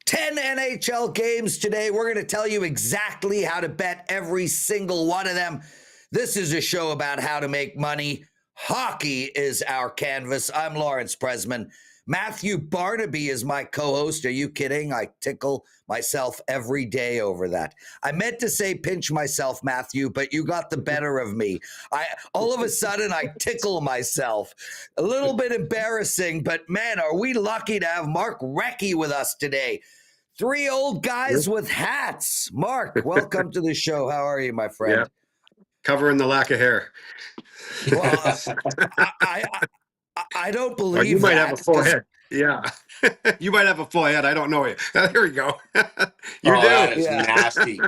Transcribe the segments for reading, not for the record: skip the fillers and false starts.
10 NHL games today. We're going to tell you exactly how to bet every single one of them. This is a show about how to make money. Hockey is our canvas. I'm Lawrence Presman. Matthew Barnaby is my co-host. Are you kidding? I tickle myself every day over that. I meant to say pinch myself, Matthew, but you got the better of me. All of a sudden, I tickle myself. A little bit embarrassing, but man, are we lucky to have Mark Recchi with us today. Three old guys with hats. Mark, welcome to the show. How are you, my friend? Yeah. Covering the lack of hair. Well, I don't believe you might that. have a full head. Yeah. You might have a full head. I don't know you. There we go. You do. That is nasty.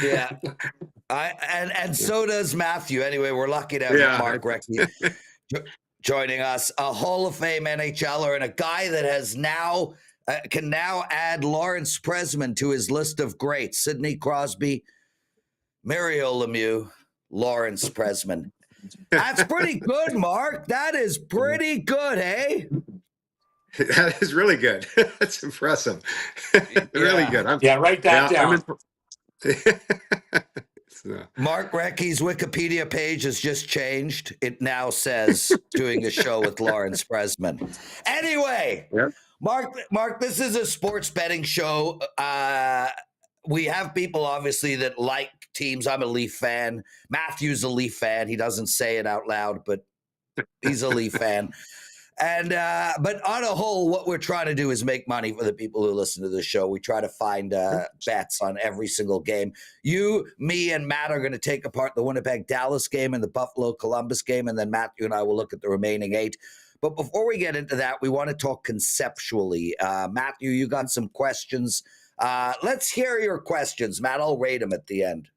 Yeah. And so does Matthew. Anyway, we're lucky to have Mark Recchi joining us, a Hall of Fame NHLer and a guy that has now can now add Lawrence Presman to his list of greats. Sidney Crosby, Mario Lemieux, Lawrence Presman. That's pretty good, Mark. That is pretty good, hey? That is really good. That's impressive. Really good. Write that down. Mark Recchi's Wikipedia page has just changed. It now says doing a show with Lawrence Presman. Anyway, Mark, this is a sports betting show. We have people obviously that like teams. I'm a Leaf fan. Matthew's a Leaf fan. He doesn't say it out loud, but he's a Leaf fan. And but on a whole, what we're trying to do is make money for the people who listen to the show. We try to find bets on every single game. You, me, and Matt are going to take apart the Winnipeg-Dallas game and the Buffalo-Columbus game, and then Matthew and I will look at the remaining 8. But before we get into that, we want to talk conceptually. Matthew, you got some questions. Let's hear your questions, Matt. I'll rate them at the end.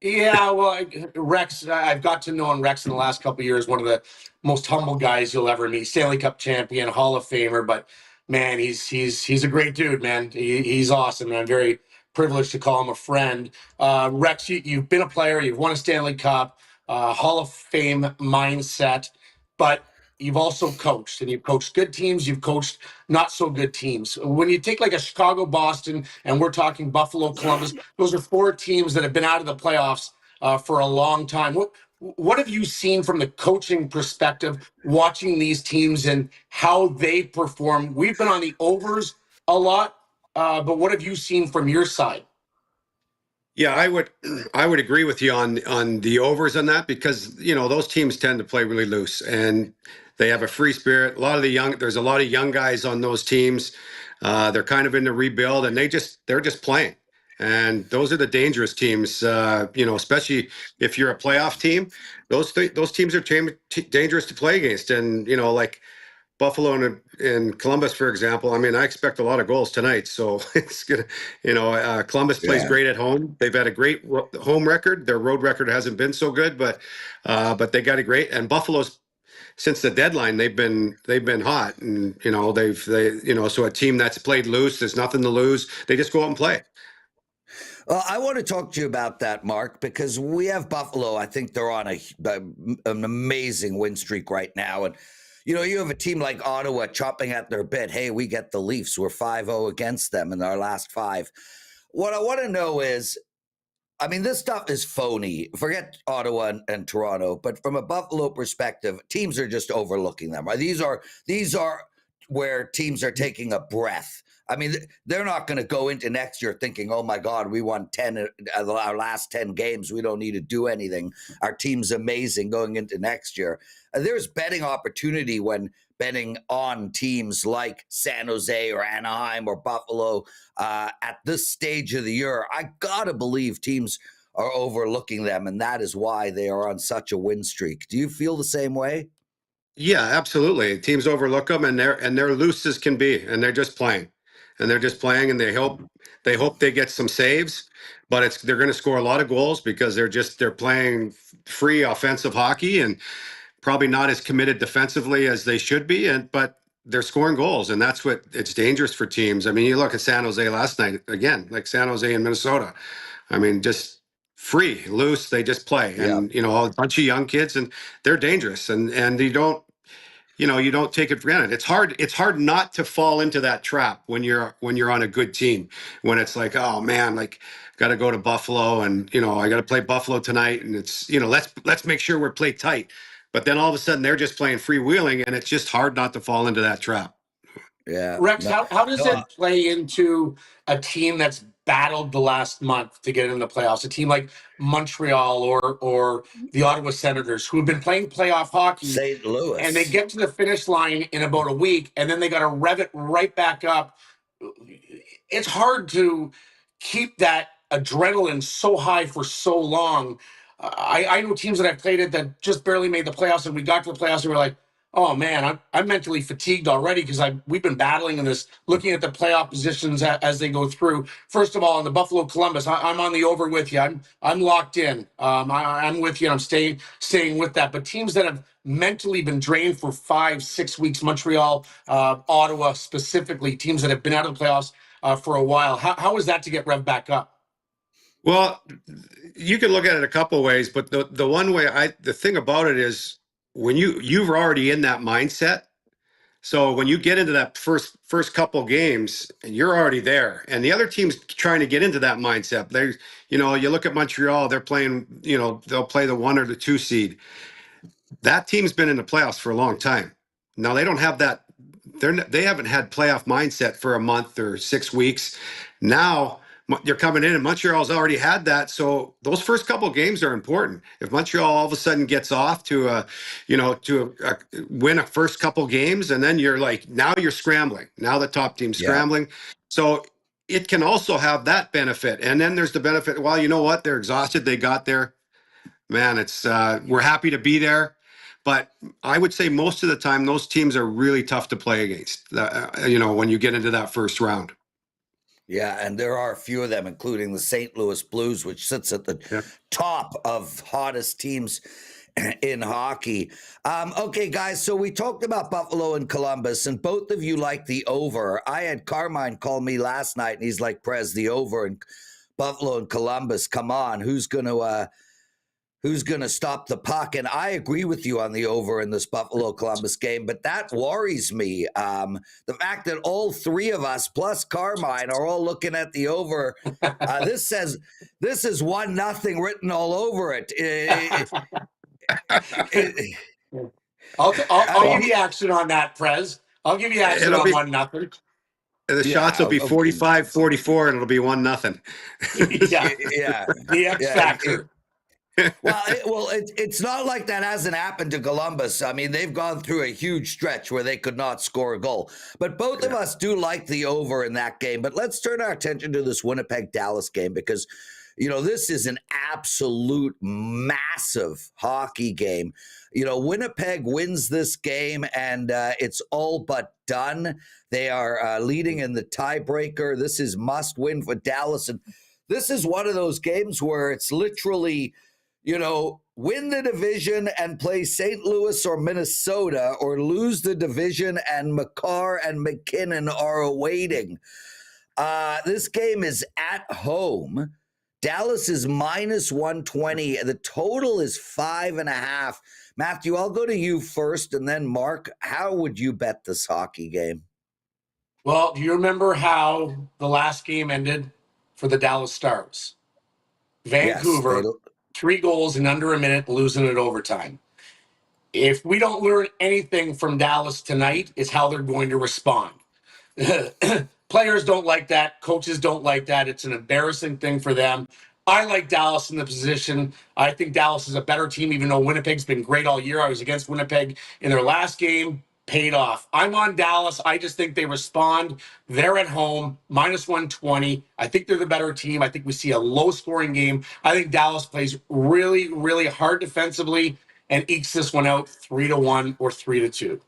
Yeah, well, Rex, I've got to know Rex in the last couple of years, one of the most humble guys you'll ever meet. Stanley Cup champion, Hall of Famer, but man, he's a great dude, man. He's awesome, and I'm very privileged to call him a friend. Rex, you've been a player, you've won a Stanley Cup, Hall of Fame mindset, but you've also coached, and you've coached good teams. You've coached not so good teams. When you take like a Chicago, Boston, and we're talking Buffalo, Columbus, those are 4 teams that have been out of the playoffs for a long time. What have you seen from the coaching perspective, watching these teams and how they perform? We've been on the overs a lot, but what have you seen from your side? Yeah, I would agree with you on the overs on that, because those teams tend to play really loose and they have a free spirit. There's a lot of young guys on those teams. They're kind of in the rebuild, and they're just playing. And those are the dangerous teams. Especially if you're a playoff team, those teams are dangerous to play against. And like Buffalo and Columbus, for example, I mean, I expect a lot of goals tonight. So it's gonna, Columbus plays great at home. They've had a great home record. Their road record hasn't been so good, but they got a great. And Buffalo's, since the deadline, they've been hot, and so a team that's played loose, there's nothing to lose. They just go out and play. Well, I want to talk to you about that, Mark, because we have Buffalo. I think they're on an amazing win streak right now, and you have a team like Ottawa chopping at their bit. Hey, we get the Leafs. We're 5-0 against them in our last 5. What I want to know is, I mean, this stuff is phony. Forget Ottawa and Toronto, but from a Buffalo perspective, teams are just overlooking them. Right? These are where teams are taking a breath. I mean, they're not going to go into next year thinking, "Oh my God, we won 10 our last 10 games. We don't need to do anything. Our team's amazing going into next year." There's betting opportunity when betting on teams like San Jose or Anaheim or Buffalo at this stage of the year. I gotta believe teams are overlooking them, and that is why they are on such a win streak. Do you feel the same way? Yeah, absolutely. Teams overlook them, and they're loose as can be, and they're just playing, and they hope they get some saves, but they're going to score a lot of goals because they're playing free offensive hockey and probably not as committed defensively as they should be, but they're scoring goals, and that's what it's dangerous for teams. I mean, you look at San Jose last night again, like San Jose and Minnesota. I mean, just free, loose, they just play, and a bunch of young kids, and they're dangerous, and you don't. you don't take it for granted. It's hard not to fall into that trap when you're on a good team, when it's like, oh man, like got to go to Buffalo and I got to play Buffalo tonight, and it's let's make sure we're play tight. But then all of a sudden they're just playing freewheeling, and it's just hard not to fall into that trap. Yeah. Rex, No, how does no, it play into a team that's battled the last month to get into the playoffs? A team like Montreal or the Ottawa Senators, who have been playing playoff hockey, St. and they Louis. get to the finish line in about a week, and then they got to rev it right back up. It's hard to keep that adrenaline so high for so long. I know teams that I've played at that just barely made the playoffs, and we got to the playoffs and we're like, oh man, I'm mentally fatigued already because we've been battling in this, looking at the playoff positions as they go through. First of all, in the Buffalo Columbus, I'm on the over with you. I'm locked in. I'm with you, and I'm staying with that. But teams that have mentally been drained for 5-6 weeks, Montreal, Ottawa specifically, teams that have been out of the playoffs for a while. How is that to get revved back up? Well, you can look at it a couple ways, but the one way the thing about it is when you're already in that mindset. So when you get into that first couple games, you're already there, and the other team's trying to get into that mindset. You look at Montreal; they're playing. They'll play the 1 or the 2 seed. That team's been in the playoffs for a long time. Now they don't have that. They haven't had playoff mindset for a month or 6 weeks. Now you're coming in, and Montreal's already had that. So those first couple of games are important. If Montreal all of a sudden gets off to win a first couple games, and then you're like, now you're scrambling. Now the top team's Yeah. scrambling. So it can also have that benefit. And then there's the benefit. Well, you know what? They're exhausted. They got there. Man, we're happy to be there. But I would say most of the time, those teams are really tough to play against, when you get into that first round. Yeah, and there are a few of them, including the St. Louis Blues, which sits at the top of hottest teams in hockey. Okay, guys, so we talked about Buffalo and Columbus, and both of you like the over. I had Carmine call me last night, and he's like, Prez, the over in Buffalo and Columbus. Come on, who's going to stop the puck? And I agree with you on the over in this Buffalo Columbus game, but that worries me. The fact that all three of us plus Carmine are all looking at the over. This is 1-0 written all over it. I'll give you action on that, Prez. I'll give you action on 1-0. The shots will be 45-44, and it'll be 1-0. Yeah. The X factor. It's not like that hasn't happened to Columbus. I mean, they've gone through a huge stretch where they could not score a goal. But both of us do like the over in that game. But let's turn our attention to this Winnipeg-Dallas game because, this is an absolute massive hockey game. Winnipeg wins this game, and it's all but done. They are leading in the tiebreaker. This is must win for Dallas. And this is one of those games where it's literally – win the division and play St. Louis or Minnesota, or lose the division and Makar and McKinnon are awaiting. This game is at home. Dallas is -120. The total is 5.5. Matthew, I'll go to you first, and then Mark, how would you bet this hockey game? Well, do you remember how the last game ended for the Dallas Stars? Vancouver. Yes, 3 goals in under a minute, losing it overtime. If we don't learn anything from Dallas tonight, is how they're going to respond. Players don't like that. Coaches don't like that. It's an embarrassing thing for them. I like Dallas in the position. I think Dallas is a better team, even though Winnipeg's been great all year. I was against Winnipeg in their last game. Paid off. I'm on Dallas. I just think they respond. They're at home, -120. I think they're the better team. I think we see a low-scoring game. I think Dallas plays really, really hard defensively and ekes this one out 3-1 or 3-2.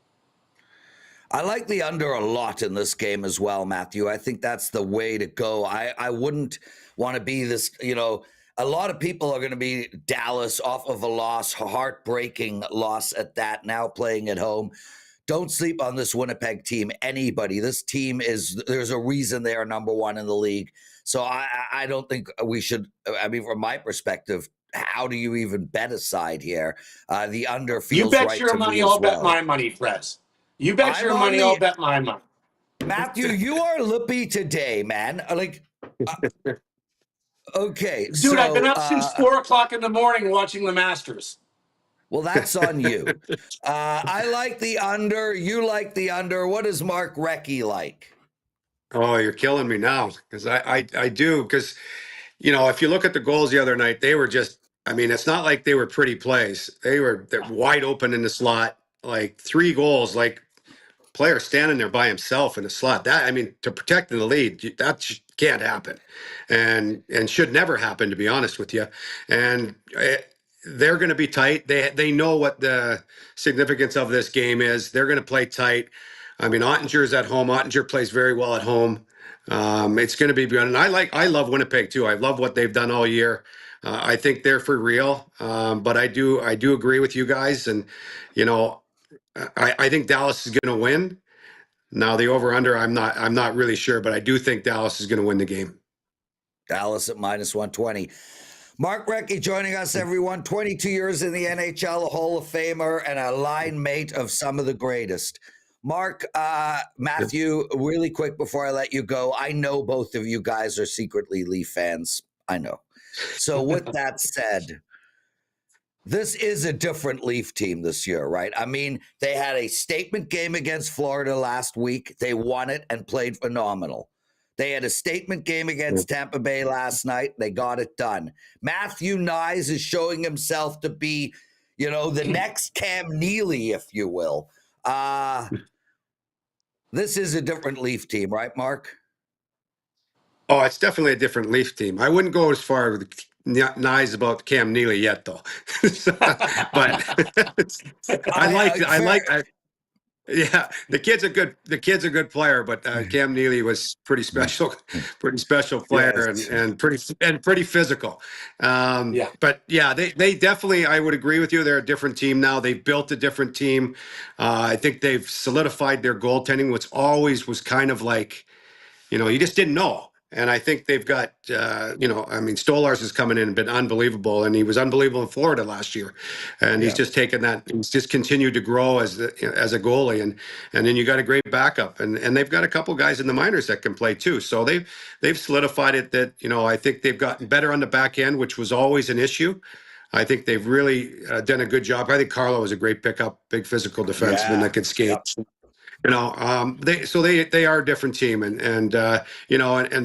I like the under a lot in this game as well, Matthew. I think that's the way to go. I wouldn't want to be this, a lot of people are going to be Dallas off of a loss, heartbreaking loss at that, now playing at home. Don't sleep on this Winnipeg team, anybody. This team there's a reason they are number 1 in the league. So I don't think we should, from my perspective, how do you even bet a side here? The under You feels bet right your to me money, as I'll bet well. my money, Prez. You bet I'm your on money, the- I'll bet my money. Matthew, you are lippy today, man. Okay, Dude, I've been so up since 4:00 in the morning watching the Masters. well, that's on you. I like the under. You like the under. What does Mark Recchi like? Oh, you're killing me now because I do because if you look at the goals the other night, they were just. I mean, it's not like they were pretty plays. They're wide open in the slot, like 3 goals, like player standing there by himself in a slot. That I mean, to protect the lead, that can't happen, and should never happen, to be honest with you. And they're going to be tight. They know what the significance of this game is. They're going to play tight. I mean, Ottinger's at home. Ottinger plays very well at home. It's going to be good. And I love Winnipeg too. I love what they've done all year. I think they're for real. But I do agree with you guys. And I think Dallas is going to win. Now the over under, I'm not really sure, but I do think Dallas is going to win the game. Dallas at -120. Mark Recchi joining us, everyone. 22 years in the NHL, a Hall of Famer, and a line mate of some of the greatest. Mark, Matthew, really quick before I let you go, I know both of you guys are secretly Leaf fans. I know. So with that said, this is a different Leaf team this year, right? I mean, they had a statement game against Florida last week. They won it and played phenomenal. They had a statement game against Tampa Bay last night. They got it done. Matthew Knies is showing himself to be, the next Cam Neely, if you will. This is a different Leaf team, right, Mark? Oh, it's definitely a different Leaf team. I wouldn't go as far with Knies about Cam Neely yet, though. But yeah, the kid's a good player, but Cam Neely was pretty special player, Yes. and pretty physical. Yeah. But yeah, they definitely, I would agree with you. They're a different team now. They've built a different team. I think they've solidified their goaltending, which always was kind of like, you just didn't know. And I think they've got, I mean, Stolarz is coming in and been unbelievable, and he was unbelievable in Florida last year, and he's just taken that. He's just continued to grow as a goalie, and then you got a great backup, and they've got a couple guys in the minors that can play too. So they've solidified it that I think they've gotten better on the back end, which was always an issue. I think they've really done a good job. I think Carlo was a great pickup, big physical defenseman that could skate. Yep. They are a different team, and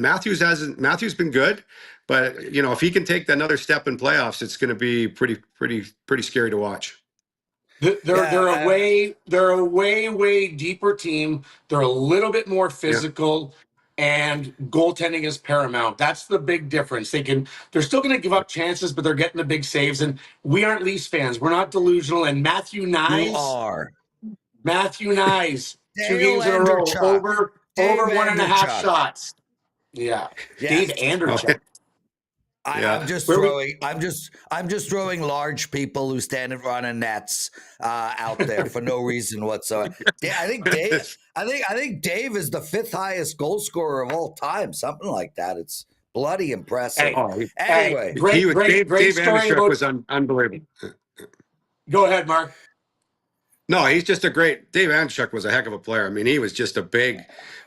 Matthews been good, but if he can take another step in playoffs, it's going to be pretty scary to watch. They're a way deeper team. They're a little bit more physical, and goaltending is paramount. That's the big difference. They're still going to give up chances, but they're getting the big saves. And we aren't Leafs fans. We're not delusional. And Matthew Knies, You are. 2 games in a row, over Dave 1.5 Anderchuk. shots. Yeah, Yes. Dave Anderchuk. I'm just throwing large people who stand in front of nets out there for no reason whatsoever. I think Dave is the 5th highest goal scorer of all time, something like that. It's bloody impressive. Anyway, Dave story Anderchuk was unbelievable. Go ahead, Mark. No, he's just Dave Anderchuk was a heck of a player. I mean, he was just a big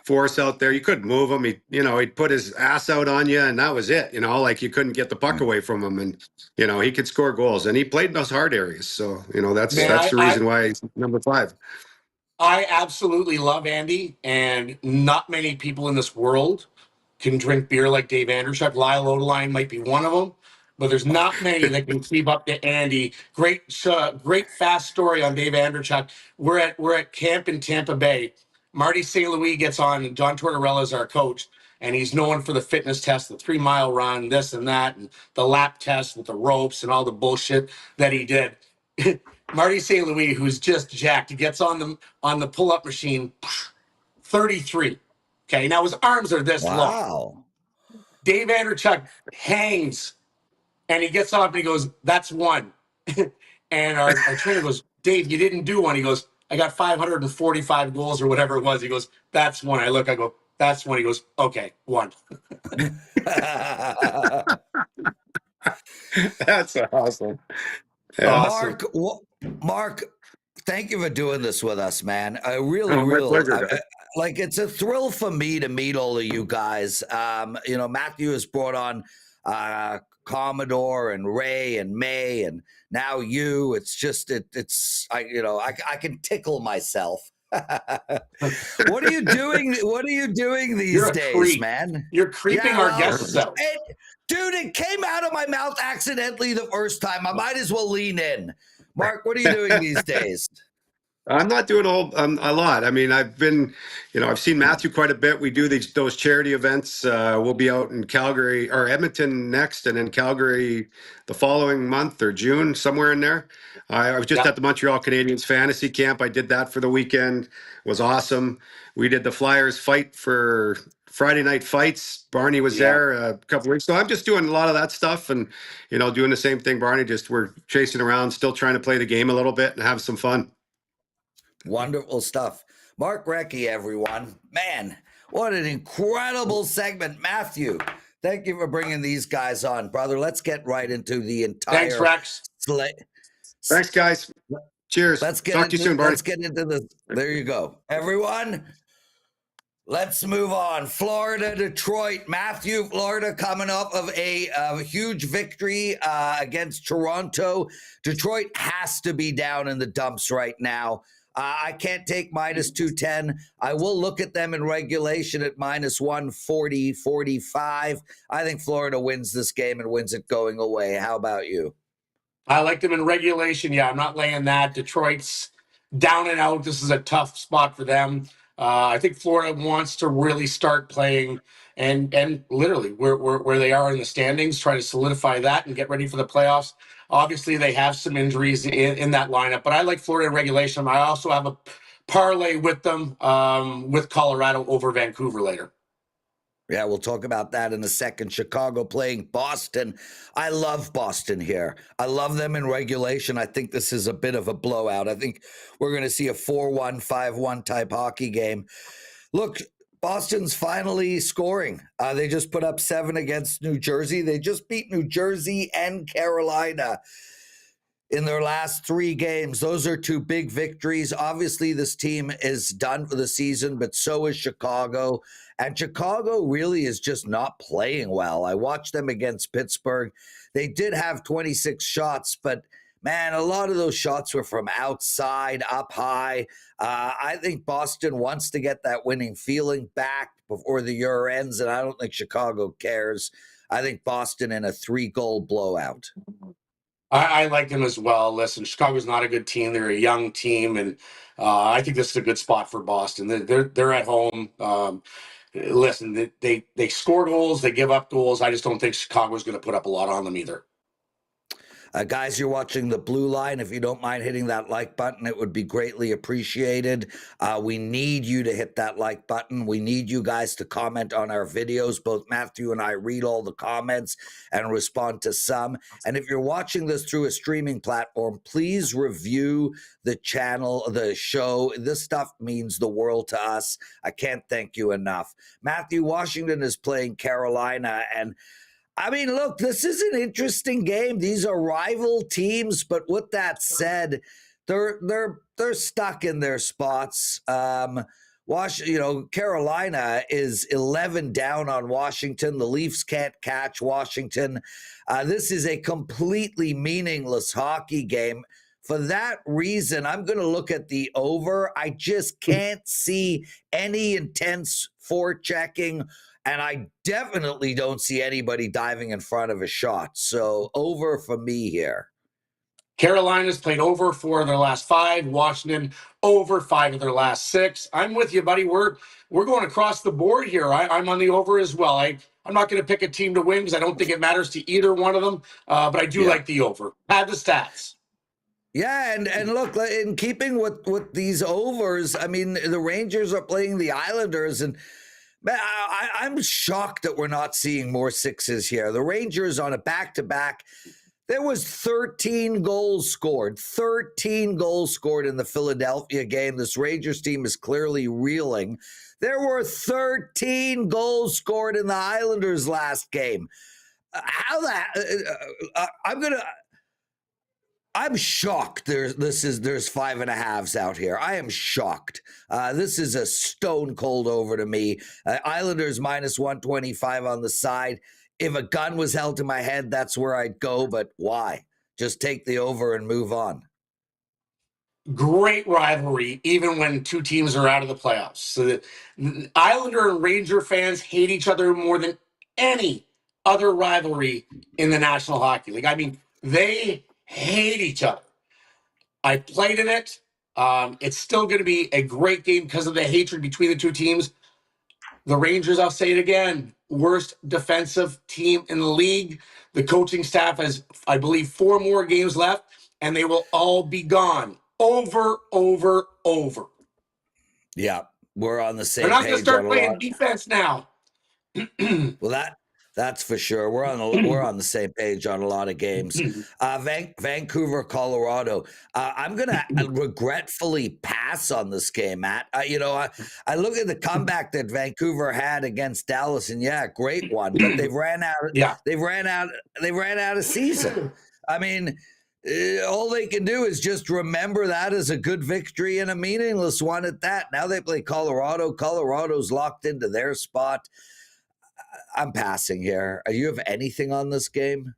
force out there. You couldn't move him. He'd put his ass out on you, and that was it. Like you couldn't get the puck away from him, and he could score goals, and he played in those hard areas. So that's the reason why he's number 5. I absolutely love Andy, and not many people in this world can drink beer like Dave Anderchuk. Lyle Odeline might be one of them, but there's not many that can keep up to Andy. Great fast story on Dave Anderchuk. We're at camp in Tampa Bay. Marty St. Louis gets on, and John Tortorella is our coach, and he's known for the fitness test, the 3-mile run, this and that, and the lap test with the ropes and all the bullshit that he did. Marty St. Louis, who's just jacked, he gets on the pull-up machine, 33. Okay, now his arms are this long. wow. Dave Anderchuk hangs, and he gets off and he goes, "That's one." And our trainer goes, "Dave, you didn't do one." He goes, "I got 545 goals or whatever it was." He goes, "That's one." I go, "That's one." He goes, "Okay, one." That's awesome. Yeah. Awesome. Mark, thank you for doing this with us, man. I really, Oh, my pleasure, guys. like it's a thrill for me to meet all of you guys. Matthew has brought on Commodore and Ray and May, and now you. It's just I can tickle myself. What are you doing? What are you doing these You're a days, creep. man? You're creeping Yeah, our well, guests out. Dude, it came out of my mouth accidentally the first time. I might as well lean in. Mark, what are you doing these days? I'm not doing a lot. I mean, I've seen Matthew quite a bit. We do those charity events. We'll be out in Calgary or Edmonton next, and then Calgary the following month or June, somewhere in there. I was just Yeah. at the Montreal Canadiens fantasy camp. I did that for the weekend. It was awesome. We did the Flyers fight for Friday night fights. Barney was Yeah. there a couple weeks. So I'm just doing a lot of that stuff and, doing the same thing, Barney. Just we're chasing around, still trying to play the game a little bit and have some fun. Wonderful stuff. Mark Recchi, everyone. Man, what an incredible segment. Matthew, thank you for bringing these guys on. Brother, let's get right into the entire Thanks, Rex. slate. Thanks, guys. Cheers. Talk to you soon, Barney. Let's get into this. There you go. Everyone, let's move on. Florida, Detroit. Matthew, Florida coming off of a huge victory against Toronto. Detroit has to be down in the dumps right now. I can't take minus 210. I will look at them in regulation at minus 140, 45. I think Florida wins this game and wins it going away. How about you? I like them in regulation. Yeah, I'm not laying that. Detroit's down and out. This is a tough spot for them. I think Florida wants to really start playing and literally where they are in the standings, try to solidify that and get ready for the playoffs. Obviously, they have some injuries in that lineup, but I like Florida in regulation. I also have a parlay with them with Colorado over Vancouver later. Yeah, we'll talk about that in a second. Chicago playing Boston. I love Boston here. I love them in regulation. I think this is a bit of a blowout. I think we're going to see a 4-1, 5-1 type hockey game. Look, Boston's finally scoring. They just put up 7 against New Jersey. They just beat New Jersey and Carolina in their last 3 games. Those are 2 big victories. Obviously, this team is done for the season, but so is Chicago. And Chicago really is just not playing well. I watched them against Pittsburgh. They did have 26 shots, but man, a lot of those shots were from outside, up high. I think Boston wants to get that winning feeling back before the year ends, and I don't think Chicago cares. I think Boston in a 3-goal blowout. I like them as well. Listen, Chicago's not a good team. They're a young team, and I think this is a good spot for Boston. They're at home. Listen, they score goals, they give up goals. I just don't think Chicago's going to put up a lot on them either. Guys, you're watching The Blue Line. If you don't mind hitting that like button, it would be greatly appreciated. We need you to hit that like button. We need you guys to comment on our videos. Both Matthew and I read all the comments and respond to some. And if you're watching this through a streaming platform, please review the channel, the show. This stuff means the world to us. I can't thank you enough. Matthew, Washington is playing Carolina, and I mean, look, this is an interesting game. These are rival teams, but with that said, they're stuck in their spots. Carolina is 11 down on Washington. The Leafs can't catch Washington. This is a completely meaningless hockey game. For that reason, I'm going to look at the over. I just can't see any intense forechecking. And I definitely don't see anybody diving in front of a shot. So over for me here. Carolina's played over 4 of their last 5. Washington over 5 of their last 6. I'm with you, buddy. We're going across the board here. I'm on the over as well. I'm not going to pick a team to win because I don't think it matters to either one of them. But I do like the over. Have the stats. Yeah, and look, in keeping with these overs, I mean, the Rangers are playing the Islanders, and man, I'm shocked that we're not seeing more 6s here. The Rangers on a back-to-back, there was 13 goals scored. 13 goals scored in the Philadelphia game. This Rangers team is clearly reeling. There were 13 goals scored in the Islanders last game. How that? I'm shocked. There's 5.5s out here. I am shocked. This is a stone cold over to me. Islanders minus 125 on the side. If a gun was held to my head, that's where I'd go. But why? Just take the over and move on. Great rivalry, even when two teams are out of the playoffs. So the Islander and Ranger fans hate each other more than any other rivalry in the National Hockey League. I mean, they hate each other. I played in it. It's still going to be a great game because of the hatred between the two teams. The Rangers, I'll say it again, worst defensive team in the league. The coaching staff has, I believe, 4 more games left, and they will all be gone. Over. Yeah, we're on the same They're not going to page start on a playing lot. defense now. Well, that's for sure. We're on the same page on a lot of games. Vancouver, Colorado. I'm gonna regretfully pass on this game, Matt. I look at the comeback that Vancouver had against Dallas, and yeah, great one. But they've ran out. Yeah. They ran out of season. I mean, all they can do is just remember that as a good victory and a meaningless one at that. Now they play Colorado. Colorado's locked into their spot. I'm passing here. You have anything on this game?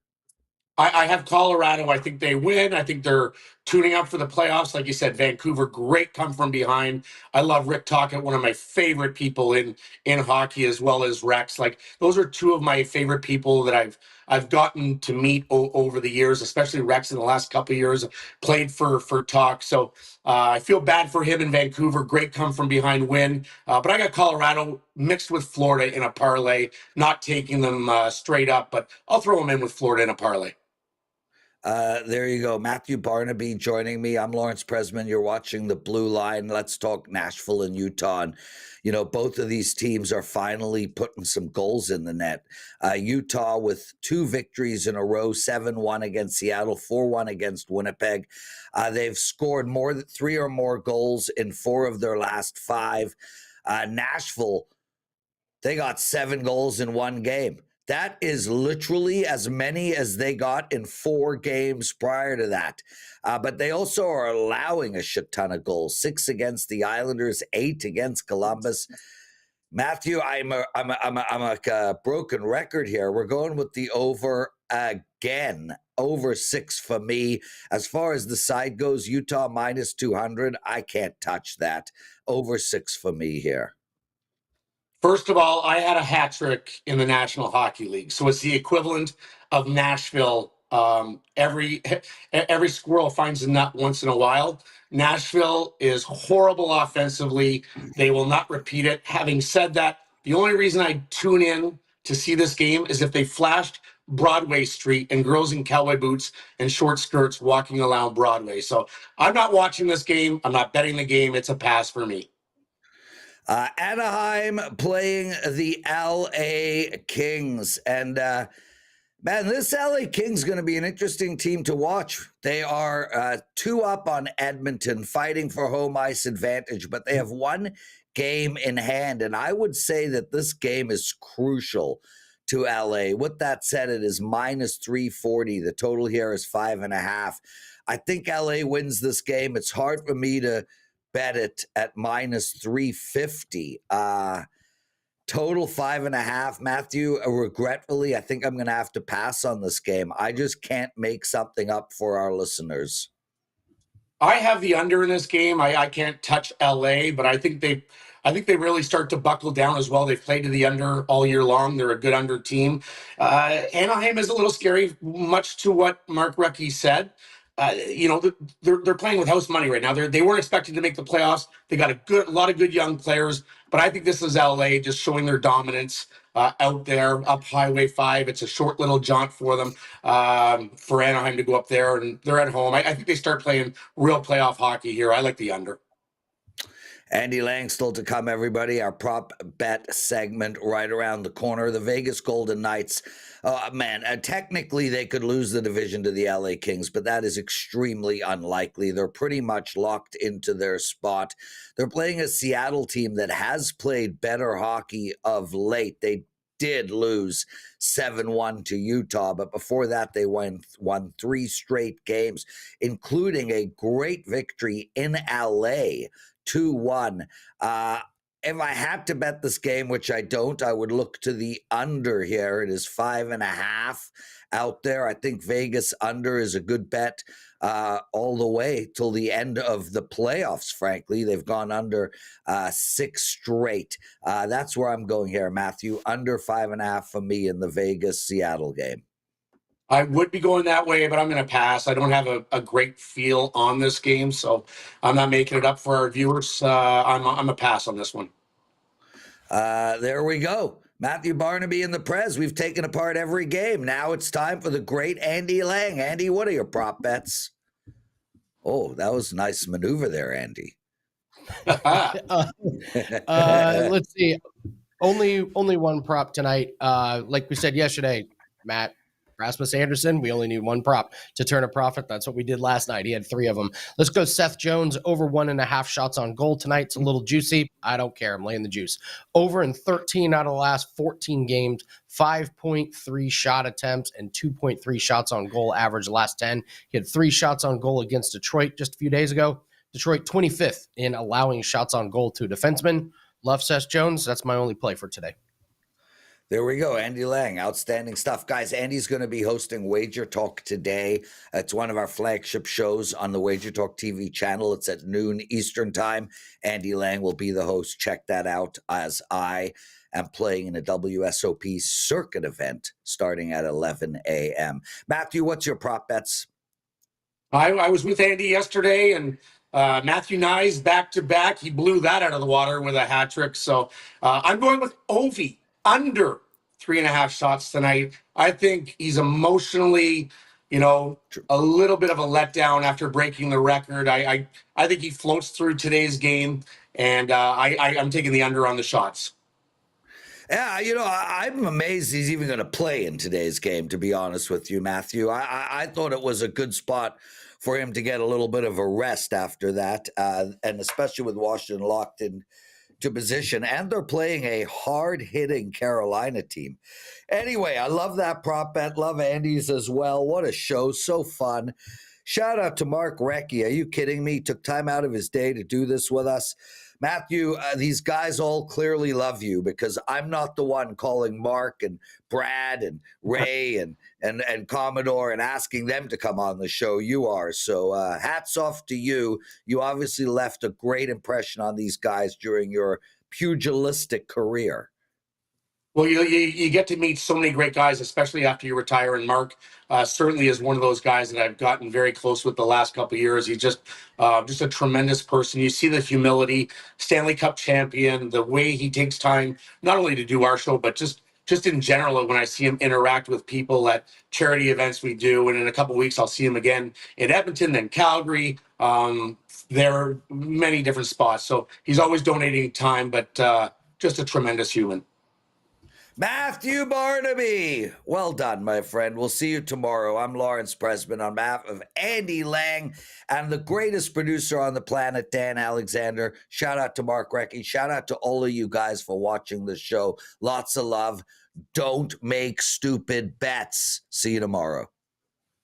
I have Colorado. I think they win. I think they're tuning up for the playoffs. Like you said, Vancouver, great come from behind. I love Rick Tocchet, one of my favorite people in hockey, as well as Rex. Like those are two of my favorite people that I've gotten to meet over the years, especially Rex in the last couple of years. Played for Talk, so I feel bad for him in Vancouver. Great come from behind win, but I got Colorado mixed with Florida in a parlay. Not taking them straight up, but I'll throw them in with Florida in a parlay. There you go. Matthew Barnaby joining me. I'm Lawrence Presman. You're watching the Blue Line. Let's talk Nashville and Utah. And, both of these teams are finally putting some goals in the net. Utah with 2 victories in a row, 7-1 against Seattle, 4-1 against Winnipeg. They've scored more than 3 or more goals in 4 of their last 5. Nashville, they got 7 goals in 1 game. That is literally as many as they got in 4 games prior to that. But they also are allowing a shit ton of goals. 6 against the Islanders, 8 against Columbus. Matthew, I'm a broken record here. We're going with the over again. Over 6 for me. As far as the side goes, Utah minus 200. I can't touch that. Over 6 for me here. First of all, I had a hat trick in the National Hockey League, so it's the equivalent of Nashville. Every squirrel finds a nut once in a while. Nashville is horrible offensively. They will not repeat it. Having said that, the only reason I tune in to see this game is if they flashed Broadway Street and girls in cowboy boots and short skirts walking around Broadway. So I'm not watching this game. I'm not betting the game. It's a pass for me. Anaheim playing the LA Kings. And man, this LA Kings is going to be an interesting team to watch. They are 2 up on Edmonton, fighting for home ice advantage, but they have 1 game in hand. And I would say that this game is crucial to LA. With that said, it is minus 340. The total here is 5.5. I think LA wins this game. It's hard for me to bet it at minus 350. Total 5.5. Matthew, regretfully, I think I'm going to have to pass on this game. I just can't make something up for our listeners. I have the under in this game. I can't touch LA, but I think they really start to buckle down as well. They've played to the under all year long. They're a good under team. Anaheim is a little scary, much to what Mark Recchi said. They're playing with house money right now. They weren't expected to make the playoffs. They got a lot of good young players, but I think this is LA just showing their dominance out there up Highway 5. It's a short little jaunt for them, for Anaheim to go up there, and they're at home. I think they start playing real playoff hockey here. I like the under. Andy Lang still to come, everybody. Our prop bet segment right around the corner. The Vegas Golden Knights, technically they could lose the division to the LA Kings, but that is extremely unlikely. They're pretty much locked into their spot. They're playing a Seattle team that has played better hockey of late. They did lose 7-1 to Utah, but before that they won 3 straight games, including a great victory in LA, 2-1. If I had to bet this game, which I don't, I would look to the under here. It is 5.5 out there. I think Vegas under is a good bet all the way till the end of the playoffs, frankly. They've gone under 6 straight. That's where I'm going here, Matthew. Under 5.5 for me in the Vegas-Seattle game. I would be going that way, but I'm going to pass. I don't have a great feel on this game, so I'm not making it up for our viewers. I'm a pass on this one. There we go. Matthew Barnaby and the Prez. We've taken apart every game. Now it's time for the great Andy Lang. Andy, what are your prop bets? Oh, that was a nice maneuver there, Andy. Let's see. Only one prop tonight. Like we said yesterday, Matt, Rasmus Anderson, we only need one prop to turn a profit. That's what we did last night. He had 3 of them. Let's go Seth Jones, over 1.5 shots on goal tonight. It's a little juicy. I don't care. I'm laying the juice. Over in 13 out of the last 14 games, 5.3 shot attempts and 2.3 shots on goal average the last 10. He had 3 shots on goal against Detroit just a few days ago. Detroit 25th in allowing shots on goal to a defenseman. Love Seth Jones. That's my only play for today. There we go. Andy Lang. Outstanding stuff. Guys, Andy's going to be hosting Wager Talk today. It's one of our flagship shows on the Wager Talk TV channel. It's at noon Eastern time. Andy Lang will be the host. Check that out, as I am playing in a WSOP circuit event starting at 11 a.m. Matthew, what's your prop bets? I was with Andy yesterday, and Matthew Nyes back-to-back. He blew that out of the water with a hat trick. So I'm going with Ovi. Under 3.5 shots tonight. I think he's emotionally, a little bit of a letdown after breaking the record. I think he floats through today's game, and I'm taking the under on the shots. Yeah, I'm amazed he's even going to play in today's game, to be honest with you, Matthew. I thought it was a good spot for him to get a little bit of a rest after that, and especially with Washington locked in to position, and they're playing a hard-hitting Carolina team. Anyway, I love that prop bet. Love Andy's as well. What a show. So fun. Shout out to Mark Recchi. Are you kidding me? He took time out of his day to do this with us. Matthew, these guys all clearly love you, because I'm not the one calling Mark and Brad and Ray and Commodore and asking them to come on the show. You are. So hats off to you. You obviously left a great impression on these guys during your pugilistic career. Well, you get to meet so many great guys, especially after you retire. And Mark certainly is one of those guys that I've gotten very close with the last couple of years. He's just a tremendous person. You see the humility, Stanley Cup champion, the way he takes time not only to do our show, but just in general. When I see him interact with people at charity events we do, and in a couple of weeks I'll see him again in Edmonton, then Calgary. There are many different spots, so he's always donating time, but just a tremendous human. Matthew Barnaby. Well done, my friend. We'll see you tomorrow. I'm Lawrence Pressman on behalf of Andy Lang and the greatest producer on the planet, Dan Alexander. Shout out to Mark Recchi. Shout out to all of you guys for watching the show. Lots of love. Don't make stupid bets. See you tomorrow.